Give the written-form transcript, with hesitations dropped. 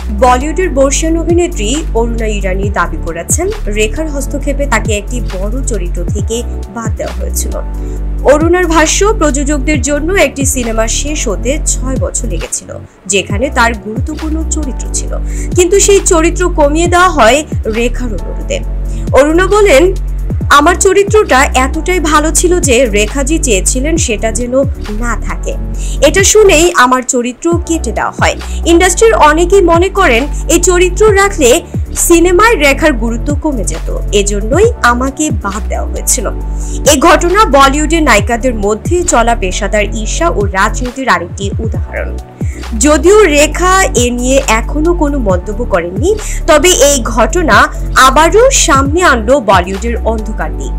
বলিউডের বর্ষিয়ান অভিনেত্রী অরুণা ইরানি দাবি করেছেন, রেখার হস্তক্ষেপে তাকে একটি বড় চরিত্র থেকে বাদ দেওয়া হয়েছিল। অরুণার ভাষ্য, প্রযোজকদের জন্য একটি সিনেমা শেষ হতে 6 বছর লেগেছিল, যেখানে তার গুরুত্বপূর্ণ চরিত্র ছিল, কিন্তু সেই চরিত্র কমিয়ে দেওয়া হয় রেখার অনুরোধে। অরুণা বলেন, আমার চরিত্রটা এতটাই ভালো ছিল যে রেখাজি চেয়েছিলেন সেটা যেন না থাকে। এটা শুনেই আমার চরিত্র কেটে দেওয়া হয়। ইন্ডাস্ট্রির অনেকেই মনে করেন এই চরিত্র রাখলে সিনেমায় রেখার গুরুত্ব কমে যেত, এজন্যই আমাকে বাদ দেওয়া হয়েছিল। এই ঘটনা বলিউডের নায়িকাদের মধ্যে চলা পেশাদার ঈর্ষা ও রাজনীতির আরেকটি উদাহরণ। যদিও রেখা এ নিয়ে এখনো কোনো মন্তব্য করেননি, তবে এই ঘটনা আবারও সামনে আনলো বলিউডের অন্ধকার দিক।